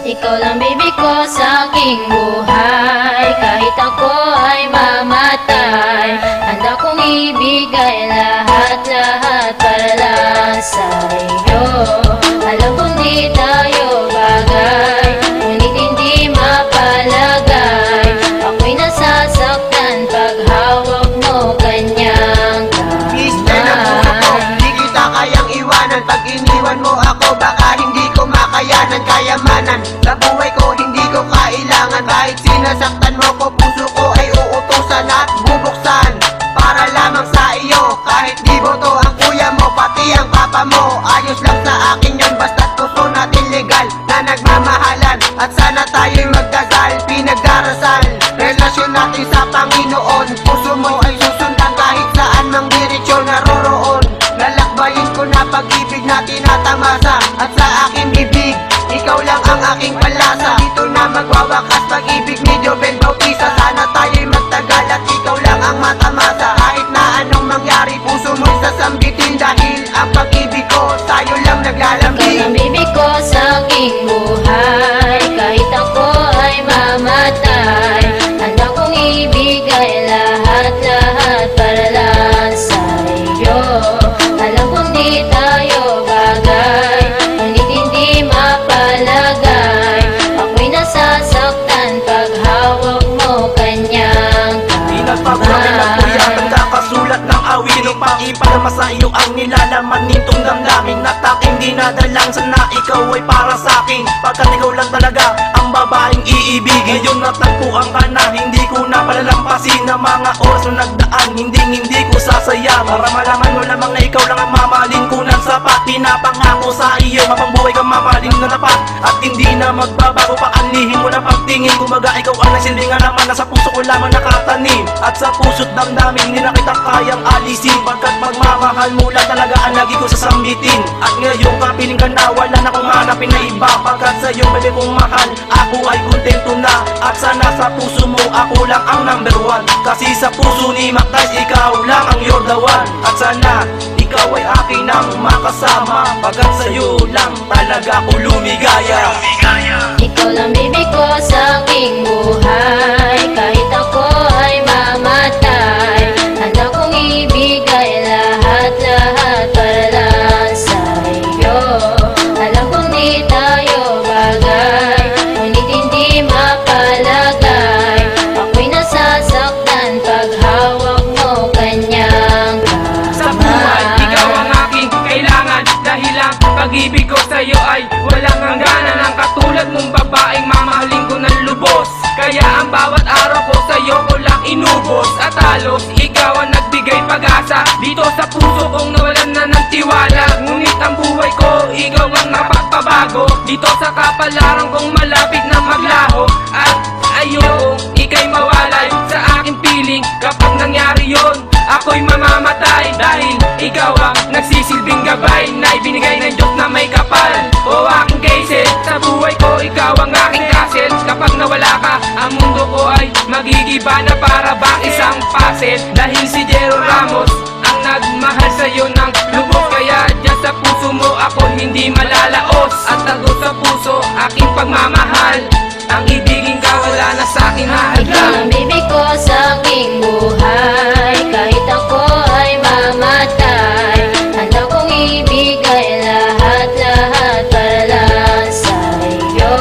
Ikaw lang baby ko sa aking buhay. Kahit ako ay mamatay, handa kong ibigay lahat-lahat para lang sa iyo. Alam kong di tayo bagay, ngunit hindi mapalagay. Ako'y nasasaktan pag hawak mo kanyang kamay. Miss na puso ko, di kita kayang iwanan. Pag iniwan mo ako, baka hindi ko makayanan. Kayamanan sa buhay ko, hindi ko kailangan. Kahit sinasaktan mo ko, puso ko ay uutusan at bubuksan para lamang sa iyo. Kahit di boto ang kuya mo, pati ang papa mo, ayos lang sa akin yun, basta't puso natin legal na nagmamahalan. At sana tayo'y magdasal, pinagdarasal relasyon natin sa Panginoon. Puso mo ay susundan kahit saan mang diretsyon naroroon. Lalakbayin ko na pag-ibig na tinatamasa, at sa aking bibig ikaw lang ang aking palasa. Dito na magwawakas pag-ibig ni Joven Bautista. Sana tayo'y magtagal at ikaw lang ang matamasa. Kahit na anong mangyari, puso mo'y sasambitin, dahil ang pag-ibig ko sa'yo lang naglalambing. Ikaw lang baby ko sa aking buhay. Kahit ako ay mamatay, handa kong ibigay lahat-lahat para lang sa iyo. Alam kong di tayo bagay, ngunit hindi mapalagay. Ako'y nasasaktan pag hawak mo kanyang Pinagpapalagay ng kamay. kuya, nagkakasulat ng awit. Sinong pakiparama sa iyo ang nilalaman nitong damdamin na aking dinadalang. Sana ikaw ay para sa akin, pagkat ikaw lang talaga ang babaeng iibigin. Ngayon natagpuan ka na, hindi ko na palalampasin ang mga oras na nagdaan. Hindi ko sasayang para malaman mo lamang na ikaw lang ang mamahalin ko ng sapat. Pinapangako sa iyo, mapambuhay kang mamahalin na tapat, at hindi na magbabago pa ang lihim mo na pagtingin. Kumbaga ikaw ang nagsilbing naman, nasa puso ko lamang nakatanim. At sa puso't damdamin, hindi na kita kayang alisin, pagkat pagmamahal mo lang talaga ang lagi ko sasambitin. At ngayon kapiling ka na, wala na kong hanapin na iba, pagkat sa'yo bebe kong mahal, ako ay kontento na. At sana sa puso mo ako lang ang number one, kasi sa puso ni Mactais ikaw lang ang you're the one. At sana ikaw ay akin ang makasama, pagkat sa'yo lang talaga ako lumigaya. Ikaw lang baby ko sa aking buhay. Kahit ako ay mamatay, handa kong ibigay lahat-lahat para lang sa iyo. Alam kong di tayo bagay, ngunit hindi mapalagay. Ako'y nasasaktan pag hawak mo kanyang Sa buhay, ikaw ang kamay. aking kailangan, dahil ang pag-ibig ko sa'yo ay walang hangganan. Ang katulad mong babaeng mamahalin ko ng lubos, kaya ang bawat araw ko sa'yo ko lang inubos. At halos ikaw ang nagbigay pag-asa dito sa puso kong nawalan na ng tiwala. Ngunit ang buhay ko, ikaw ang napagpabago dito sa kapalaran kong malapit na maglaho. At ayokong ika'y mawalay sa aking piling. Kapag nangyari yon, ako'y mamamatay, dahil ikaw ang nagsisilbing gabay na ibinigay ng Diyos na may kapal. O aking kaisel, sa buhay ko ikaw ang aking castle. Kapag nawala ka, ang mundo ko ay magigiba na para bang isang puzzle. Dahil si Jero Ramos ang nagmahal sa'yo ng lubos, kaya dyan sa puso mo ako hindi malalaos. At tago sa puso aking pagmamahal, ang ibigin ka wala na sa'king Ikaw hahadlang. lang baby ko sa aking buhay. Kahit ako ay mamatay, handa kong ibigay lahat-lahat para lang sa iyo.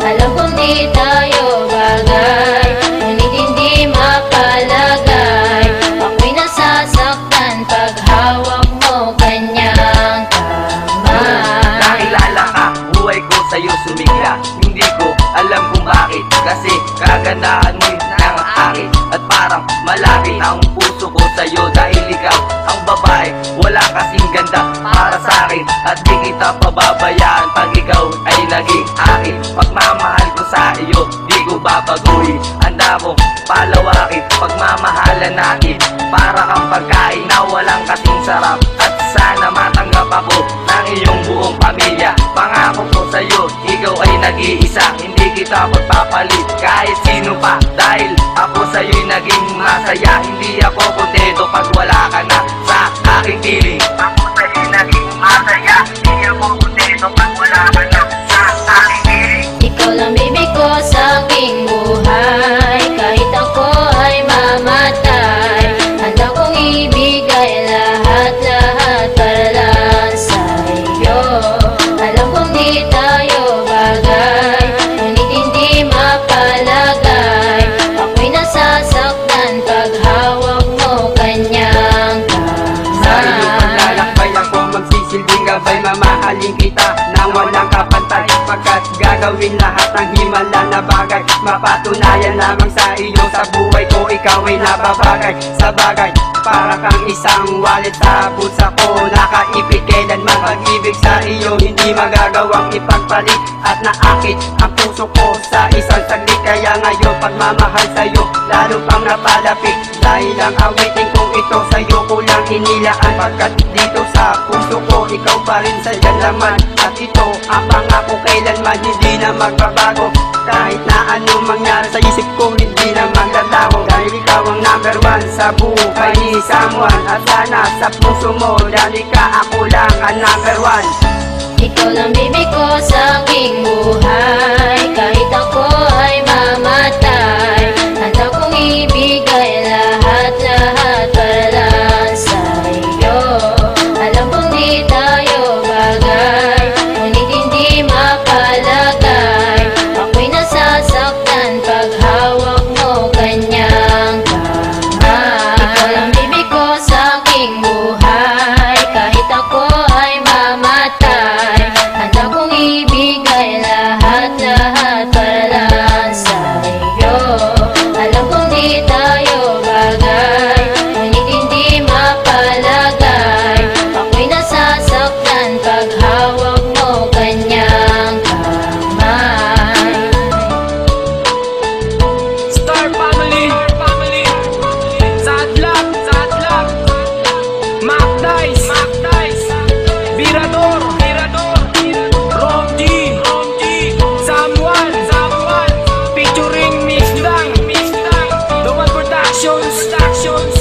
Alam kong di tayo bagay, ngunit hindi mapalagay. Ako'y nasasaktan pag hawak mo kanyang kamay. Nakilala ka, buhay ko sa'yo sumigla. Hindi ko alam kung bakit, kasi kagandahan mo'y nangakakit. At parang malapit ang puso ko sa'yo, dahil ikaw ang babae, wala kasing ganda para sa'kin. At di kita pababayaan pag ikaw ay naging akin. Pagmamahal ko sa iyo, di ko babaguhin. Handa mo palawakin pagmamahalan natin, para kang pagkain na walang kasing sarap. At sana matanggap ako ng iyong buong pamilya. Pangako ko sa'yo, ikaw ay nag-iisa. Hindi kita magpapalit kahit sino pa, dahil ako sa'yo'y naging masaya. Hindi ako kontento pag wala ka na sa aking piling. Ako sa'yo'y naging masaya. Hindi ako kontento pag wala ka na sa aking piling. sabay mamahalin kita nang walang kapantay, pagkat gagawin lahat ng himala na bagay. Mapatunayan lamang sa iyo, sa buhay ko ikaw ay nababagay. Sa bagay, para kang isang wallet sa bulsa ko, nakaipit kailanman. Pag-ibig sa iyo hindi magagawang ipagpalit, at naakit ang puso ko sa isang saglit. Kaya ngayon pagmamahal sa'yo lalo pang napalapit, dahil ang awitin kong ito sa'yo ko lang inilaan. Pagkat dito sa puso ko ikaw pa rin sa laman, at ito ang pangako kailanman hindi na magbabago. Kahit na anong mangyari sa isip ko hindi na maglalaho, dahil ikaw ang number one sa buhay ni someone. At sana sa puso mo dahil ka ako lang ang number one. Ikaw lang bibi ko sa aking buhay, kahit ako ay mamatay. Handa kong ibigay lahat-lahat para lang sa iyo. Alam kong di tayo bagay, ngunit hindi mapalagay. Ako'y nasasaktan pag hawak mo kanyang kamay. Ikaw lang bibi ko sa aking buhay, kahit ako ay mamatay. Handa kong ibigay lahat-lahat para lang sa iyo. Alam kong di tayo bagay, ngunit hindi mapalagay. Ako'y nasasaktan pag hawak mo kanyang kamay. Star Family, Sadlak, Mac Dice, Virador, Rom G, Samuel, featuring Miss Dang, The One Productions.